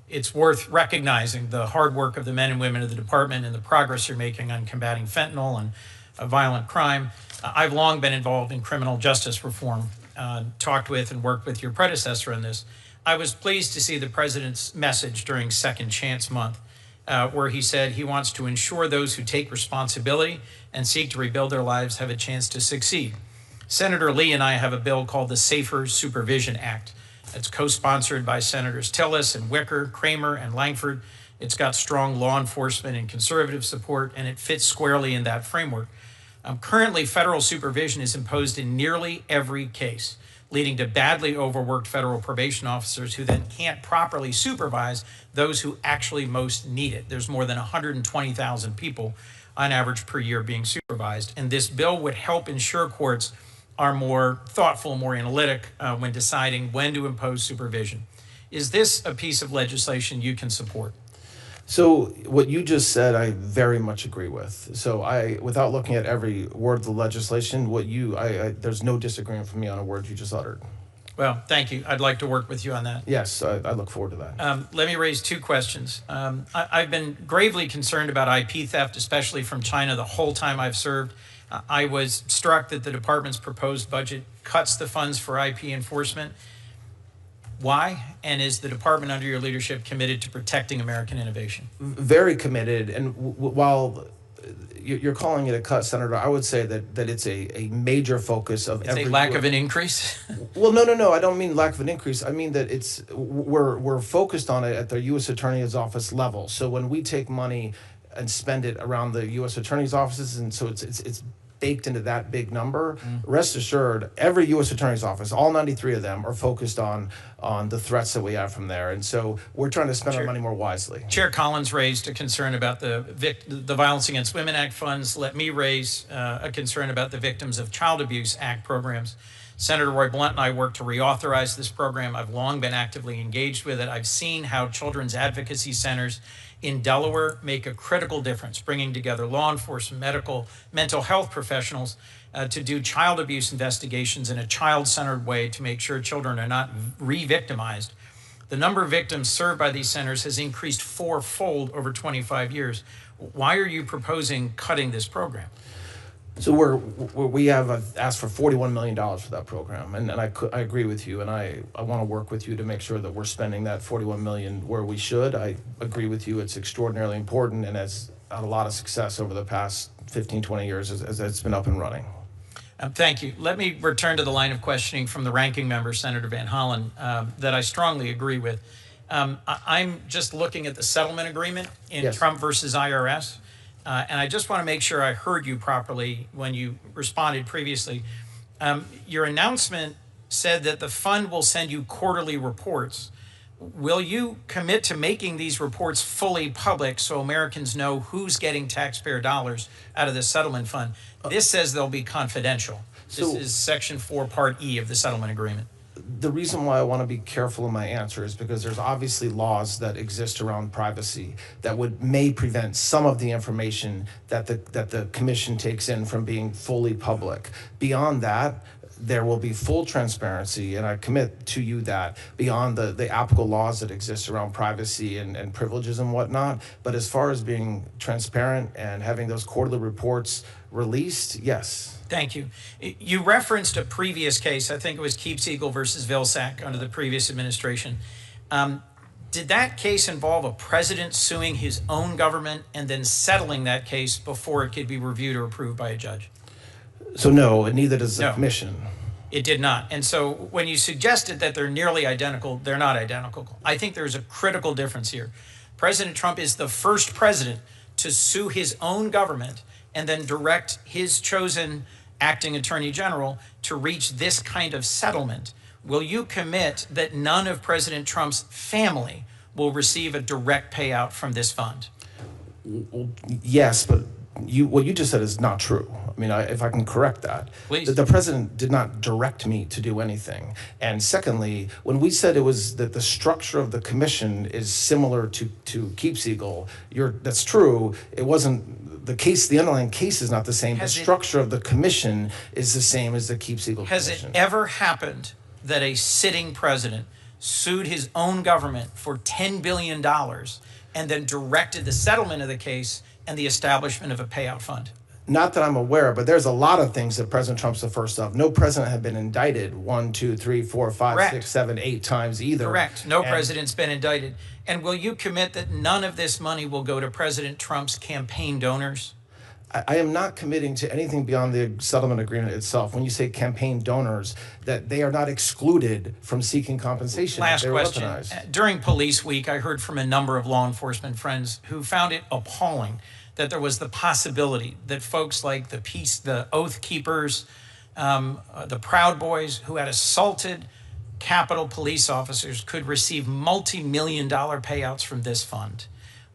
It's worth recognizing the hard work of the men and women of the department and the progress you're making on combating fentanyl and violent crime. I've long been involved in criminal justice reform, talked with and worked with your predecessor on this. I was pleased to see the president's message during Second Chance Month, where he said he wants to ensure those who take responsibility and seek to rebuild their lives have a chance to succeed. Senator Lee and I have a bill called the Safer Supervision Act. It's co-sponsored by Senators Tillis and Wicker, Kramer and Langford. It's got strong law enforcement and conservative support, and it fits squarely in that framework. Currently, federal supervision is imposed in nearly every case, leading to badly overworked federal probation officers who then can't properly supervise those who actually most need it. There's more than 120,000 people on average per year being supervised, and this bill would help ensure courts are more thoughtful, more analytic when deciding when to impose supervision. Is this a piece of legislation you can support? So what you just said, I very much agree with. So without looking at every word of the legislation, there's no disagreement from me on a word you just uttered. Well, thank you. I'd like to work with you on that. Yes, I look forward to that. Let me raise two questions. I've been gravely concerned about IP theft, especially from China, the whole time I've served. I was struck that the department's proposed budget cuts the funds for IP enforcement. Why? And is the department under your leadership committed to protecting American innovation? Very committed. And while you're calling it a cut, Senator, I would say that it's a major focus of every... It's a lack of an increase? Well, no. I don't mean lack of an increase. I mean that we're focused on it at the U.S. Attorney's Office level. So when we take money and spend it around the U.S. Attorney's offices, and so it's baked into that big number, rest assured, every U.S. Attorney's Office, all 93 of them, are focused on the threats that we have from there. And so we're trying to spend our money more wisely. Chair Collins raised a concern about the Violence Against Women Act funds. Let me raise a concern about the Victims of Child Abuse Act programs. Senator Roy Blunt and I worked to reauthorize this program. I've long been actively engaged with it. I've seen how children's advocacy centers in Delaware make a critical difference, bringing together law enforcement, mental health professionals to do child abuse investigations in a child-centered way to make sure children are not re-victimized. The number of victims served by these centers has increased fourfold over 25 years. Why are you proposing cutting this program? So we have asked for $41 million for that program, and I agree with you, and I want to work with you to make sure that we're spending that $41 million where we should. I agree with you; it's extraordinarily important, and has had a lot of success over the past 15, 20 years as it's been up and running. Thank you. Let me return to the line of questioning from the ranking member, Senator Van Hollen, that I strongly agree with. I'm just looking at the settlement agreement in Trump versus IRS. And I just want to make sure I heard you properly when you responded previously. Your announcement said that the fund will send you quarterly reports. Will you commit to making these reports fully public so Americans know who's getting taxpayer dollars out of the settlement fund? This says they'll be confidential. This is Section 4, Part E of the settlement agreement. The reason why I want to be careful in my answer is because there's obviously laws that exist around privacy that may prevent some of the information that the commission takes in from being fully public. Beyond that, there will be full transparency, and I commit to you that beyond the applicable laws that exist around privacy and privileges and whatnot. But as far as being transparent and having those quarterly reports released, yes. Thank you. You referenced a previous case. I think it was Keep Segal versus Vilsack under the previous administration. Did that case involve a president suing his own government and then settling that case before it could be reviewed or approved by a judge? So no, and neither does the commission. It did not. And so when you suggested that they're nearly identical, they're not identical. I think there's a critical difference here. President Trump is the first president to sue his own government and then direct his chosen acting attorney general to reach this kind of settlement. Will you commit that none of President Trump's family will receive a direct payout from this fund? Yes, but what you just said is not true. I mean, if I can correct that. Please. The president did not direct me to do anything. And secondly, when we said it was that the structure of the commission is similar to Keep Segal, that's true. It wasn't the case. The underlying case is not the same. The structure of the commission is the same as the Keep Segal commission. Has it ever happened that a sitting president sued his own government for $10 billion and then directed the settlement of the case and the establishment of a payout fund? Not that I'm aware, but there's a lot of things that President Trump's the first of. No president had been indicted 1, 2, 3, 4, 5, Correct. 6, 7, 8 times either. Correct. No And president's been indicted. And will you commit that none of this money will go to President Trump's campaign donors? I am not committing to anything beyond the settlement agreement itself. When you say campaign donors, that they are not excluded from seeking compensation. Last They're question. weaponized. During Police Week, I heard from a number of law enforcement friends who found it appalling that there was the possibility that folks like the Oath Keepers, the Proud Boys, who had assaulted Capitol police officers, could receive multi-million-dollar payouts from this fund.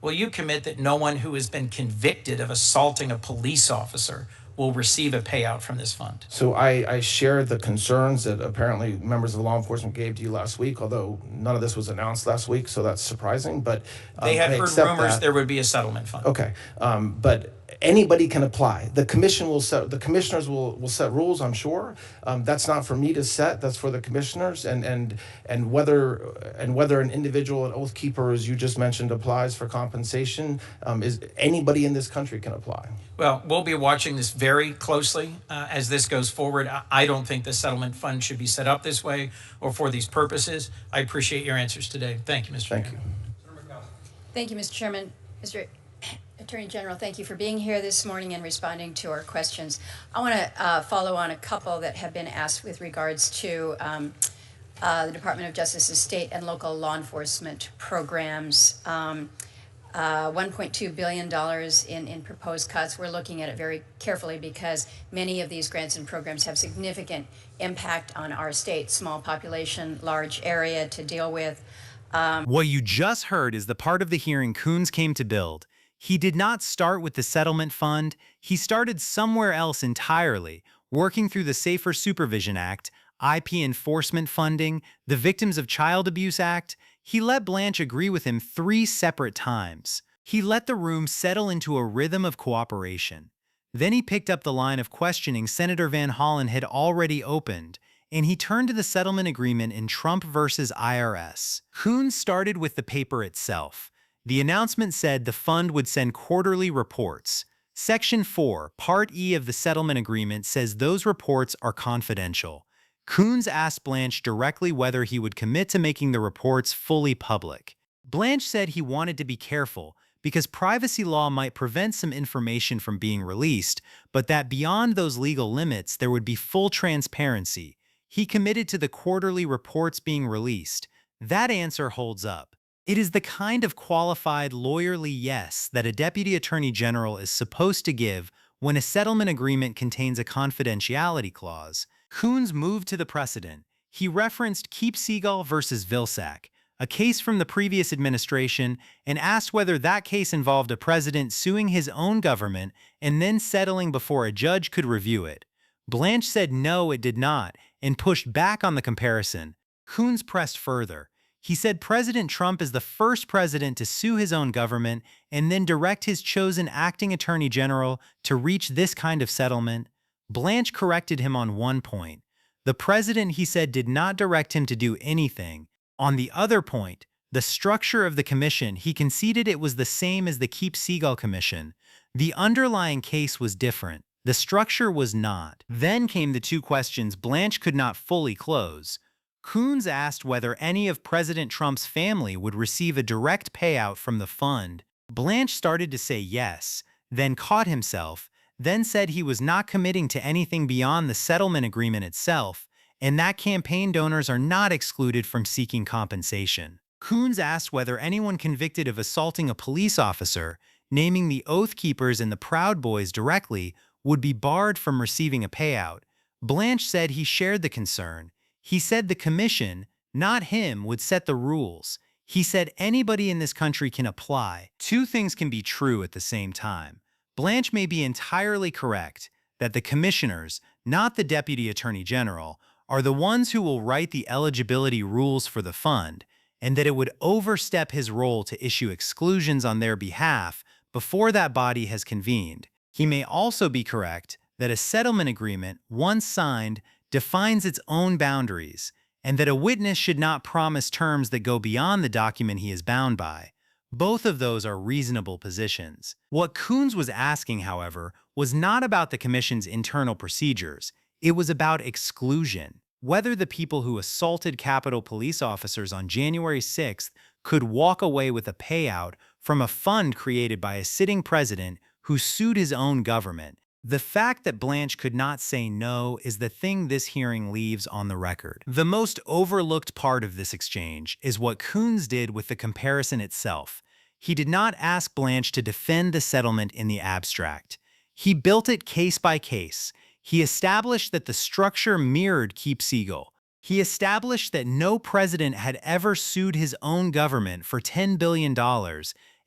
Will you commit that no one who has been convicted of assaulting a police officer will receive a payout from this fund? So I share the concerns that apparently members of law enforcement gave to you last week, although none of this was announced last week, so that's surprising. But They had I heard accept rumors that. there would be a settlement fund. Okay, but anybody can apply. The commission will set. The commissioners will set rules. I'm sure. That's not for me to set. That's for the commissioners. And whether an individual, an oath keeper, as you just mentioned, applies for compensation, is anybody in this country can apply. Well, we'll be watching this very closely as this goes forward. I don't think the settlement fund should be set up this way or for these purposes. I appreciate your answers today. Thank you, Mr. Thank Chairman. you. Thank you, Mr. Chairman. Mr. Attorney General, thank you for being here this morning and responding to our questions. I want to follow on a couple that have been asked with regards to the Department of Justice's state and local law enforcement programs. $1.2 billion in proposed cuts. We're looking at it very carefully because many of these grants and programs have significant impact on our state, small population, large area to deal with. What you just heard is the part of the hearing Coons came to build. He did not start with the settlement fund. He started somewhere else entirely, working through the Safer Supervision Act, IP enforcement funding, the Victims of Child Abuse Act. He let Blanche agree with him 3 separate times. He let the room settle into a rhythm of cooperation. Then he picked up the line of questioning Senator Van Hollen had already opened, and he turned to the settlement agreement in Trump versus IRS. Coons started with the paper itself. The announcement said the fund would send quarterly reports. Section 4, Part E of the settlement agreement says those reports are confidential. Coons asked Blanche directly whether he would commit to making the reports fully public. Blanche said he wanted to be careful because privacy law might prevent some information from being released, but that beyond those legal limits there would be full transparency. He committed to the quarterly reports being released. That answer holds up. It is the kind of qualified lawyerly yes that a deputy attorney general is supposed to give when a settlement agreement contains a confidentiality clause. Coons moved to the precedent. He referenced Keep Segal versus Vilsack, a case from the previous administration, and asked whether that case involved a president suing his own government and then settling before a judge could review it. Blanche said no, it did not, and pushed back on the comparison. Coons pressed further. He said President Trump is the first president to sue his own government and then direct his chosen acting attorney general to reach this kind of settlement. Blanche corrected him on one point. The president, he said, did not direct him to do anything. On the other point, the structure of the commission, he conceded it was the same as the Keep Segal Commission. The underlying case was different. The structure was not. Then came the 2 questions Blanche could not fully close. Coons asked whether any of President Trump's family would receive a direct payout from the fund. Blanche started to say yes, then caught himself, then said he was not committing to anything beyond the settlement agreement itself, and that campaign donors are not excluded from seeking compensation. Coons asked whether anyone convicted of assaulting a police officer, naming the Oath Keepers and the Proud Boys directly, would be barred from receiving a payout. Blanche said he shared the concern. He said the commission, not him, would set the rules. He said anybody in this country can apply. 2 things can be true at the same time. Blanche may be entirely correct that the commissioners, not the deputy attorney general, are the ones who will write the eligibility rules for the fund, and that it would overstep his role to issue exclusions on their behalf before that body has convened. He may also be correct that a settlement agreement, once signed, defines its own boundaries, and that a witness should not promise terms that go beyond the document he is bound by. Both of those are reasonable positions. What Coons was asking, however, was not about the commission's internal procedures. It was about exclusion. Whether the people who assaulted Capitol police officers on January 6th could walk away with a payout from a fund created by a sitting president who sued his own government. The fact that Blanche could not say no is the thing this hearing leaves on the record. The most overlooked part of this exchange is what Coons did with the comparison itself. He did not ask Blanche to defend the settlement in the abstract. He built it case by case. He established that the structure mirrored Keep Segal. He established that no president had ever sued his own government for $10 billion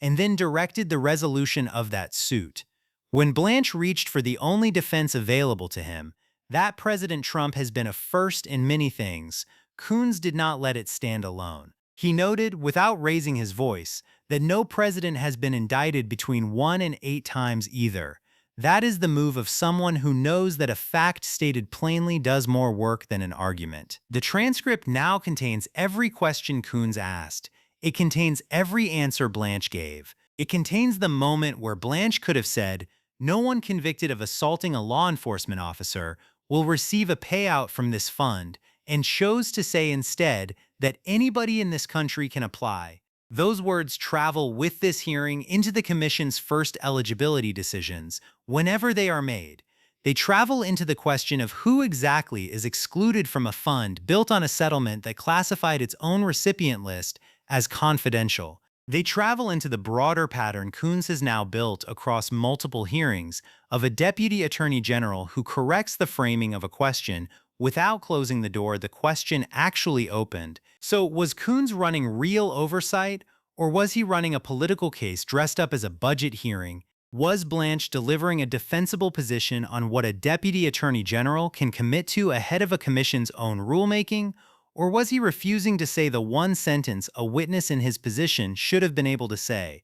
and then directed the resolution of that suit. When Blanche reached for the only defense available to him, that President Trump has been a first in many things, Coons did not let it stand alone. He noted, without raising his voice, that no president has been indicted between 1 and 8 times either. That is the move of someone who knows that a fact stated plainly does more work than an argument. The transcript now contains every question Coons asked. It contains every answer Blanche gave. It contains the moment where Blanche could have said, "No one convicted of assaulting a law enforcement officer will receive a payout from this fund," and chose to say instead that anybody in this country can apply. Those words travel with this hearing into the Commission's first eligibility decisions, whenever they are made. They travel into the question of who exactly is excluded from a fund built on a settlement that classified its own recipient list as confidential. They travel into the broader pattern Coons has now built across multiple hearings of a deputy attorney general who corrects the framing of a question without closing the door the question actually opened. So was Coons running real oversight, or was he running a political case dressed up as a budget hearing? Was Blanche delivering a defensible position on what a deputy attorney general can commit to ahead of a commission's own rulemaking? Or was he refusing to say the one sentence a witness in his position should have been able to say?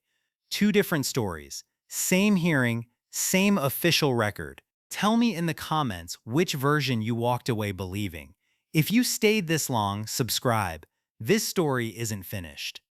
Two different stories, same hearing, same official record. Tell me in the comments which version you walked away believing. If you stayed this long, subscribe. This story isn't finished.